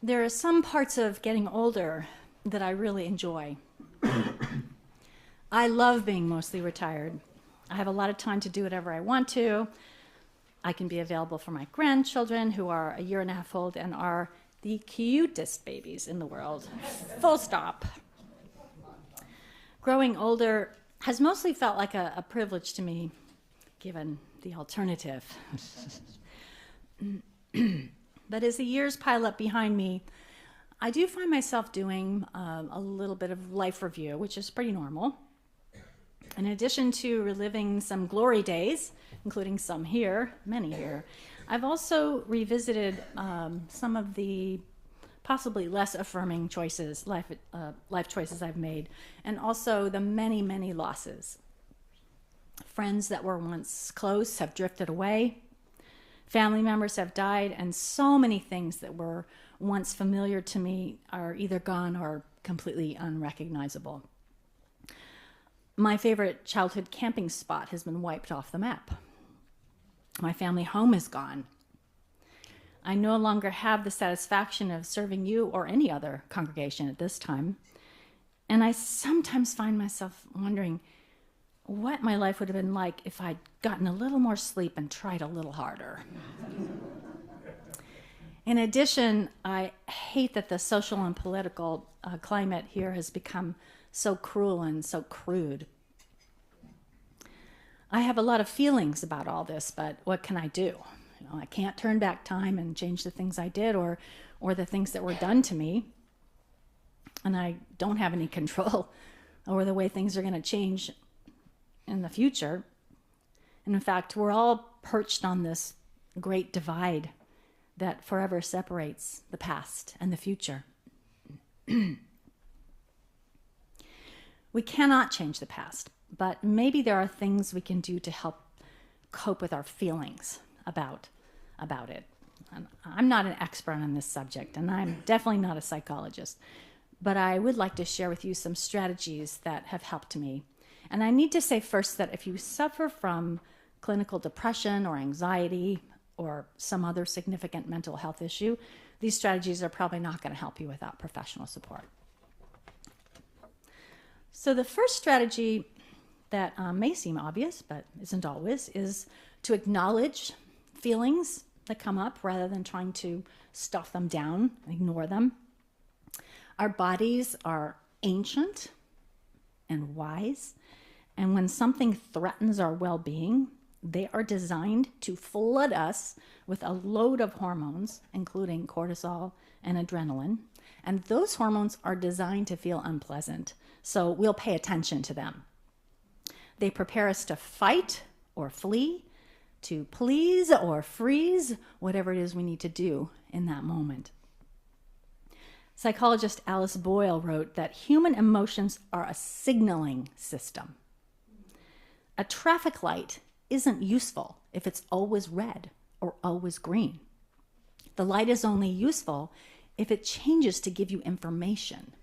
There are some parts of getting older that I really enjoy. I love being mostly retired. I have a lot of time to do whatever I want to. I can be available for my grandchildren, who are a year and a half old and are the cutest babies in the world. Full stop. Growing older has mostly felt like a privilege to me, given the alternative. But as the years pile up behind me, I do find myself doing a little bit of life review, which is pretty normal. In addition to reliving some glory days, including some here, many here, I've also revisited some of the possibly less affirming choices, life choices I've made, and also the many, many losses. Friends that were once close have drifted away. Family members have died, and so many things that were once familiar to me are either gone or completely unrecognizable. My favorite childhood camping spot has been wiped off the map. My family home is gone. I no longer have the satisfaction of serving you or any other congregation at this time. And I sometimes find myself wondering what my life would have been like if I'd gotten a little more sleep and tried a little harder. In addition, I hate that the social and political climate here has become so cruel and so crude. I have a lot of feelings about all this, but what can I do? I can't turn back time and change the things I did or the things that were done to me. And I don't have any control over the way things are going to change in the future. And in fact, we're all perched on this great divide that forever separates the past and the future. We cannot change the past, but maybe there are things we can do to help cope with our feelings about it. And I'm not an expert on this subject, and I'm definitely not a psychologist, but I would like to share with you some strategies that have helped me. And I need to say first that if you suffer from clinical depression or anxiety or some other significant mental health issue, these strategies are probably not going to help you without professional support. So the first strategy that may seem obvious, but isn't always, is to acknowledge feelings that come up rather than trying to stuff them down, ignore them. Our bodies are ancient and wise, and when something threatens our well-being, they are designed to flood us with a load of hormones, including cortisol and adrenaline, and those hormones are designed to feel unpleasant, so we'll pay attention to them. They prepare us to fight or flee, to please or freeze, whatever it is we need to do in that moment. Psychologist Alice Boyle wrote that human emotions are a signaling system. A traffic light isn't useful if it's always red or always green. The light is only useful if it changes to give you information.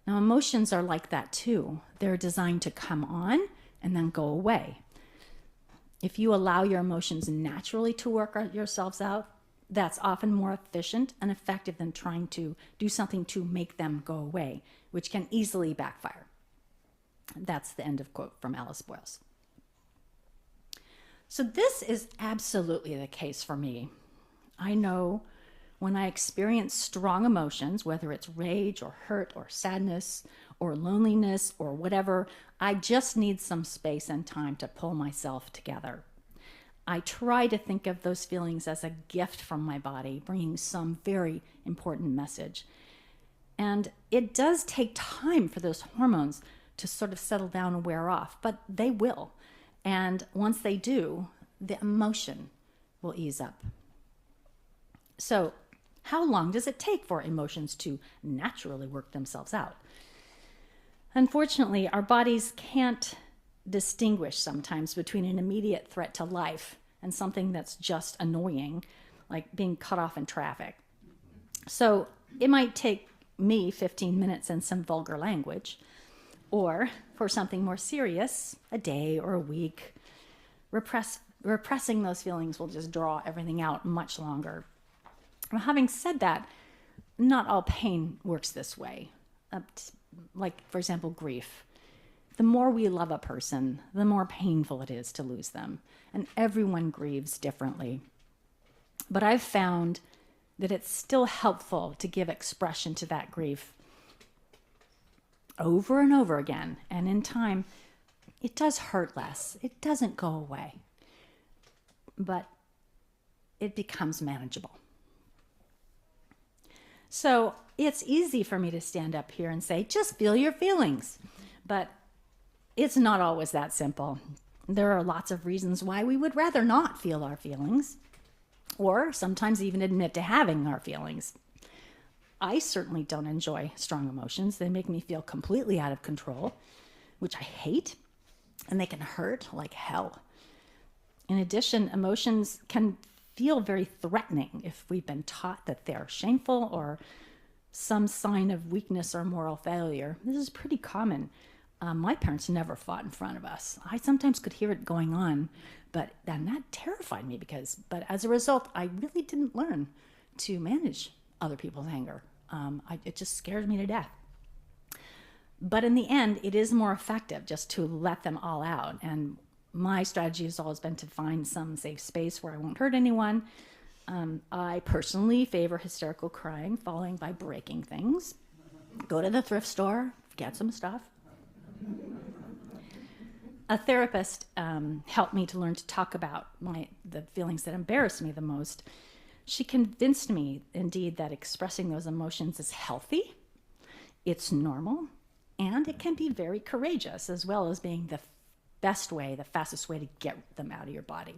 Now, emotions are like that too. They're designed to come on and then go away. If you allow your emotions naturally to work yourselves out, that's often more efficient and effective than trying to do something to make them go away, which can easily backfire. That's the end of quote from Alice Boyles. So this is absolutely the case for me. I know when I experience strong emotions, whether it's rage or hurt or sadness or loneliness or whatever, I just need some space and time to pull myself together. I try to think of those feelings as a gift from my body, bringing some very important message. And it does take time for those hormones to sort of settle down and wear off, but they will. And once they do, the emotion will ease up. So, how long does it take for emotions to naturally work themselves out? Unfortunately, our bodies can't distinguish sometimes between an immediate threat to life and something that's just annoying, like being cut off in traffic. So it might take me 15 minutes and some vulgar language, or for something more serious, a day or a week. Repressing those feelings will just draw everything out much longer. Well, having said that, not all pain works this way. Like, for example, grief. The more we love a person, the more painful it is to lose them. And everyone grieves differently. But I've found that it's still helpful to give expression to that grief over and over again. And in time, it does hurt less. It doesn't go away. But it becomes manageable. So it's easy for me to stand up here and say, just feel your feelings. But it's not always that simple. There are lots of reasons why we would rather not feel our feelings, or sometimes even admit to having our feelings. I certainly don't enjoy strong emotions. They make me feel completely out of control, which I hate, and they can hurt like hell. In addition, emotions can feel very threatening if we've been taught that they're shameful or some sign of weakness or moral failure. This is pretty common. My parents never fought in front of us. I sometimes could hear it going on, but then that terrified me but as a result, I really didn't learn to manage other people's anger. It just scared me to death. But in the end, it is more effective just to let them all out. And my strategy has always been to find some safe space where I won't hurt anyone. I personally favor hysterical crying, following by breaking things. Go to the thrift store, get some stuff. A therapist helped me to learn to talk about the feelings that embarrass me the most. She convinced me, indeed, that expressing those emotions is healthy, it's normal, and it can be very courageous, as well as being the best way, the fastest way to get them out of your body.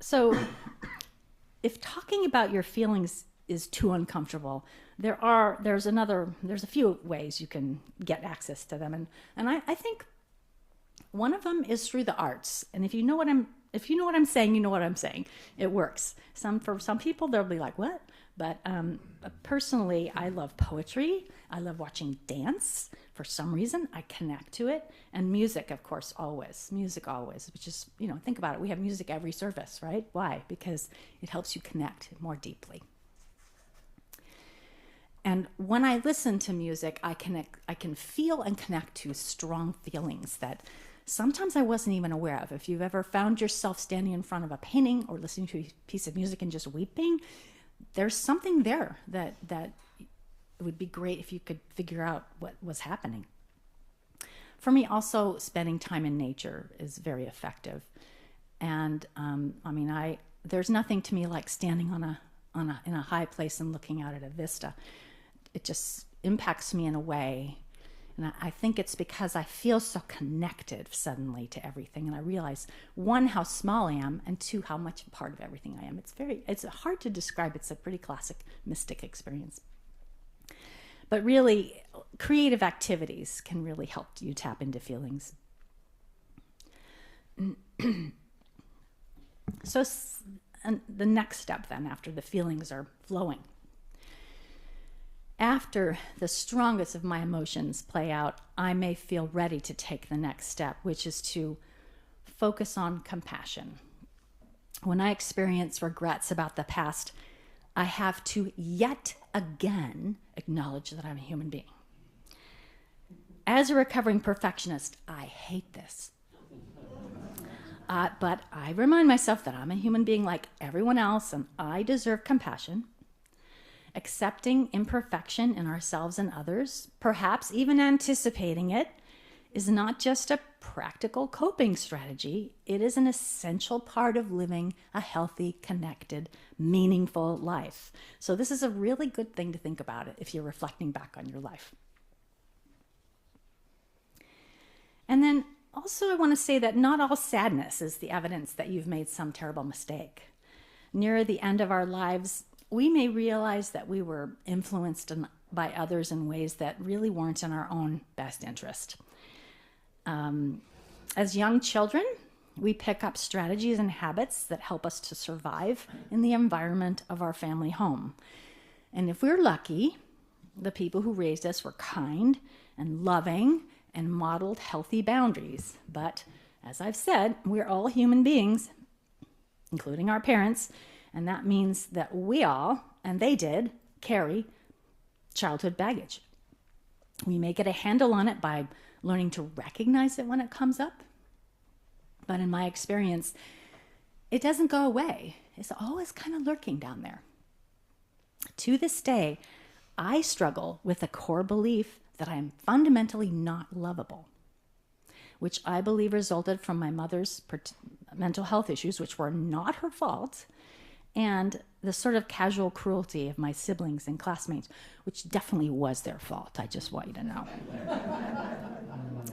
So if talking about your feelings is too uncomfortable, there's a few ways you can get access to them, and I think one of them is through the arts. And if you know what I'm saying, you know what I'm saying. It works. For some people, they'll be like, "What?" But personally, I love poetry. I love watching dance. For some reason, I connect to it, and music, of course, always. Music always, which is, think about it. We have music every service, right? Why? Because it helps you connect more deeply. And when I listen to music, I can feel and connect to strong feelings that sometimes I wasn't even aware of. If you've ever found yourself standing in front of a painting or listening to a piece of music and just weeping, there's something there that it would be great if you could figure out what was happening. For me, also, spending time in nature is very effective. And there's nothing to me like standing in a high place and looking out at a vista. It just impacts me in a way. And I think it's because I feel so connected suddenly to everything. And I realize, one, how small I am, and two, how much a part of everything I am. It's hard to describe. It's a pretty classic mystic experience. But really, creative activities can really help you tap into feelings. So the next step then, after the feelings are flowing, after the strongest of my emotions play out, I may feel ready to take the next step, which is to focus on compassion. When I experience regrets about the past, I have to yet again acknowledge that I'm a human being. As a recovering perfectionist, I hate this. But I remind myself that I'm a human being like everyone else, and I deserve compassion. Accepting imperfection in ourselves and others, perhaps even anticipating it, is not just a practical coping strategy. It is an essential part of living a healthy, connected, meaningful life. So this is a really good thing to think about if you're reflecting back on your life. And then also I want to say that not all sadness is the evidence that you've made some terrible mistake. Near the end of our lives, we may realize that we were influenced by others in ways that really weren't in our own best interest. As young children, we pick up strategies and habits that help us to survive in the environment of our family home. And if we're lucky, the people who raised us were kind and loving and modeled healthy boundaries. But as I've said, we're all human beings, including our parents. And that means that we all, and they did, carry childhood baggage. We may get a handle on it by learning to recognize it when it comes up. But in my experience, it doesn't go away. It's always kind of lurking down there. To this day, I struggle with a core belief that I am fundamentally not lovable, which I believe resulted from my mother's mental health issues, which were not her fault, and the sort of casual cruelty of my siblings and classmates, which definitely was their fault. I just want you to know.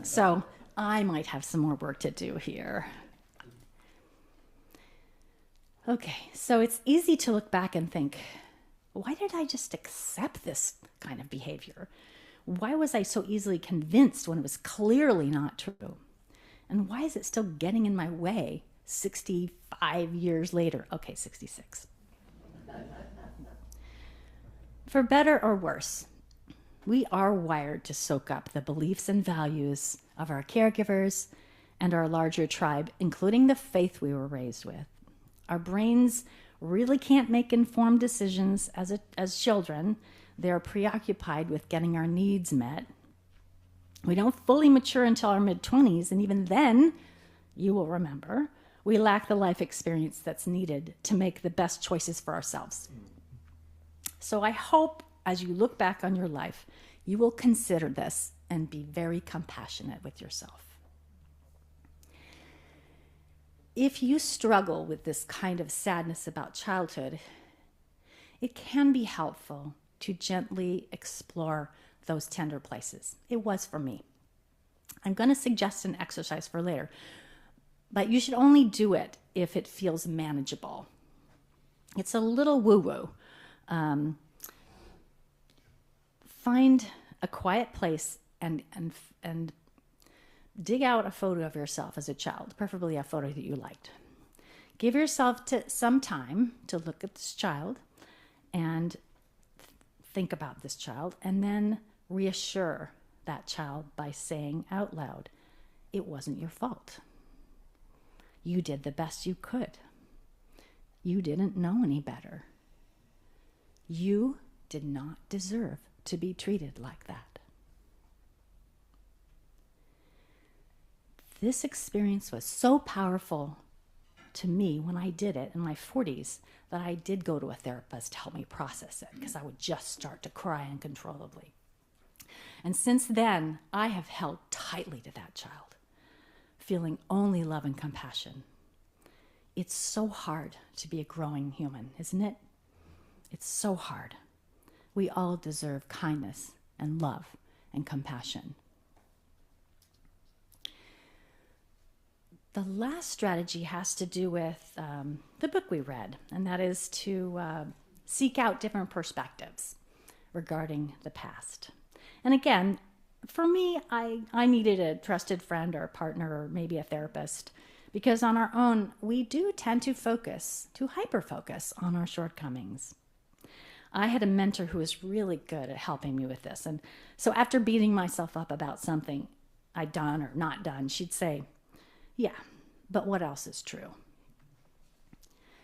So I might have some more work to do here. Okay, so it's easy to look back and think, why did I just accept this kind of behavior? Why was I so easily convinced when it was clearly not true? And why is it still getting in my way 65 years later? Okay, 66. For better or worse, we are wired to soak up the beliefs and values of our caregivers and our larger tribe, including the faith we were raised with. Our brains really can't make informed decisions as children. They're preoccupied with getting our needs met. We don't fully mature until our mid-20s, and even then, you will remember, we lack the life experience that's needed to make the best choices for ourselves. So I hope as you look back on your life, you will consider this and be very compassionate with yourself. If you struggle with this kind of sadness about childhood, it can be helpful to gently explore those tender places. It was for me. I'm going to suggest an exercise for later, but you should only do it if it feels manageable. It's a little woo-woo. Find a quiet place and dig out a photo of yourself as a child, preferably a photo that you liked. Give yourself some time to look at this child and think about this child, and then reassure that child by saying out loud, it wasn't your fault. You did the best you could. You didn't know any better. You did not deserve to be treated like that. This experience was so powerful to me when I did it in my 40s that I did go to a therapist to help me process it, because I would just start to cry uncontrollably. And since then, I have held tightly to that child, feeling only love and compassion. It's so hard to be a growing human, isn't it? It's so hard. We all deserve kindness and love and compassion. The last strategy has to do with the book we read, and that is to seek out different perspectives regarding the past. And again, for me, I needed a trusted friend or a partner or maybe a therapist, because on our own, we do tend to hyper-focus on our shortcomings. I had a mentor who was really good at helping me with this. And so after beating myself up about something I'd done or not done, she'd say, yeah, but what else is true?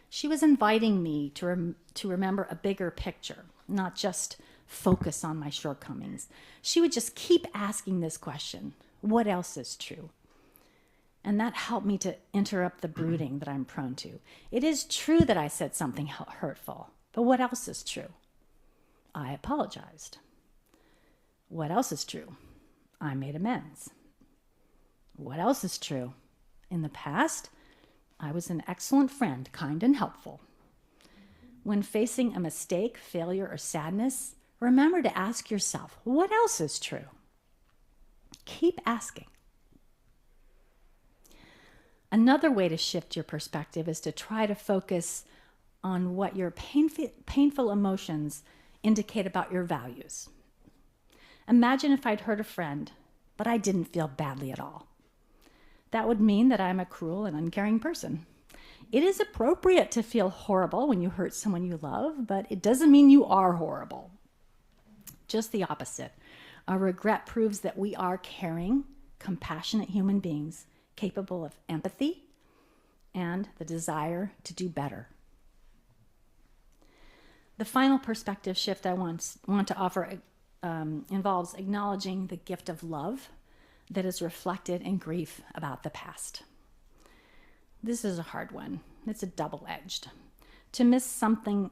She was inviting me to remember a bigger picture, not just focus on my shortcomings. She would just keep asking this question, what else is true? And that helped me to interrupt the brooding that I'm prone to. It is true that I said something hurtful, but what else is true? I apologized. What else is true? I made amends. What else is true? In the past, I was an excellent friend, kind and helpful. When facing a mistake, failure, or sadness, remember to ask yourself, what else is true? Keep asking. Another way to shift your perspective is to try to focus on what your painful emotions indicate about your values. Imagine if I'd hurt a friend, but I didn't feel badly at all. That would mean that I'm a cruel and uncaring person. It is appropriate to feel horrible when you hurt someone you love, but it doesn't mean you are horrible. Just the opposite. Our regret proves that we are caring, compassionate human beings capable of empathy and the desire to do better. The final perspective shift I want to offer involves acknowledging the gift of love that is reflected in grief about the past. This is a hard one. It's a double-edged. To miss something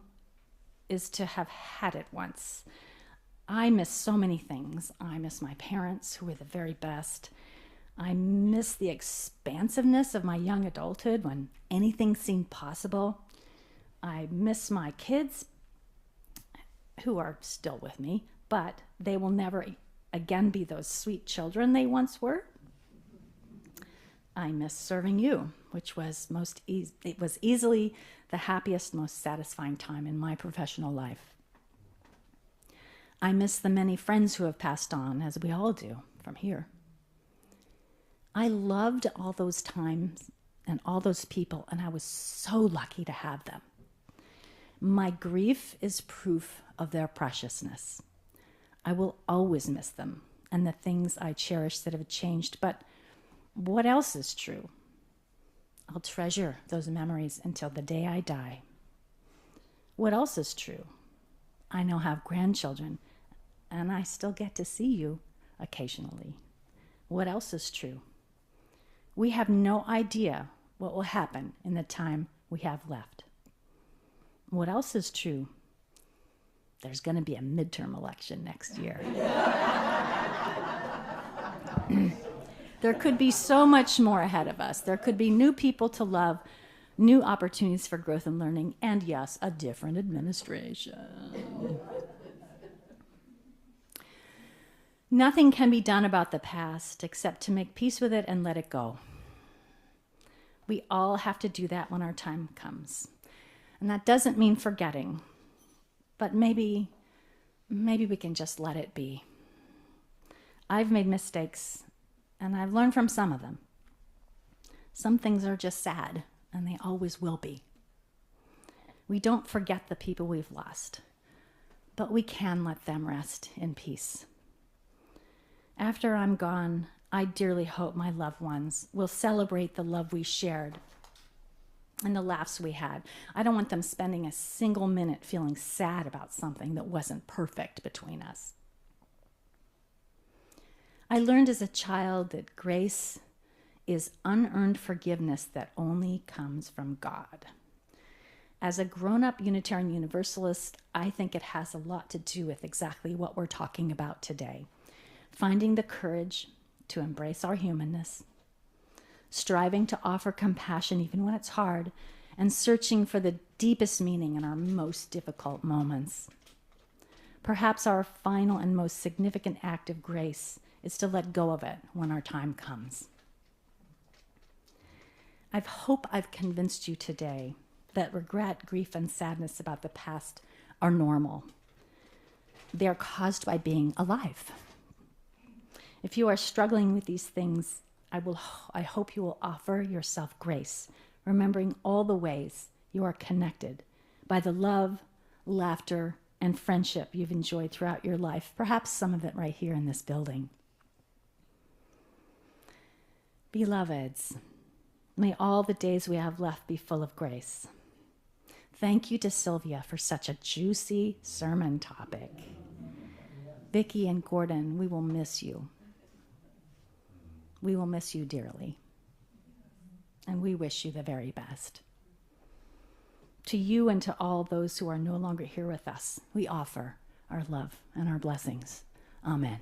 is to have had it once. I miss so many things. I miss my parents, who were the very best. I miss the expansiveness of my young adulthood when anything seemed possible. I miss my kids, who are still with me, but they will never again be those sweet children they once were. I miss serving you, which was it was easily the happiest, most satisfying time in my professional life. I miss the many friends who have passed on, as we all do, from here. I loved all those times and all those people, and I was so lucky to have them. My grief is proof of their preciousness. I will always miss them and the things I cherish that have changed, but what else is true? I'll treasure those memories until the day I die. What else is true? I now have grandchildren, and I still get to see you occasionally. What else is true? We have no idea what will happen in the time we have left. What else is true? There's going to be a midterm election next year. There could be so much more ahead of us. There could be new people to love, new opportunities for growth and learning, and yes, a different administration. Nothing can be done about the past except to make peace with it and let it go. We all have to do that when our time comes. And that doesn't mean forgetting, but maybe we can just let it be. I've made mistakes, and I've learned from some of them. Some things are just sad, and they always will be. We don't forget the people we've lost, but we can let them rest in peace. After I'm gone, I dearly hope my loved ones will celebrate the love we shared and the laughs we had. I don't want them spending a single minute feeling sad about something that wasn't perfect between us. I learned as a child that grace is unearned forgiveness that only comes from God. As a grown-up Unitarian Universalist, I think it has a lot to do with exactly what we're talking about today. Finding the courage to embrace our humanness, striving to offer compassion even when it's hard, and searching for the deepest meaning in our most difficult moments. Perhaps our final and most significant act of grace is to let go of it when our time comes. I hope I've convinced you today that regret, grief, and sadness about the past are normal. They are caused by being alive. If you are struggling with these things, I hope you will offer yourself grace, remembering all the ways you are connected by the love, laughter, and friendship you've enjoyed throughout your life, perhaps some of it right here in this building. Beloveds, may all the days we have left be full of grace. Thank you to Sylvia for such a juicy sermon topic. Vicki and Gordon, we will miss you. We will miss you dearly. And we wish you the very best. To you and to all those who are no longer here with us, we offer our love and our blessings. Amen.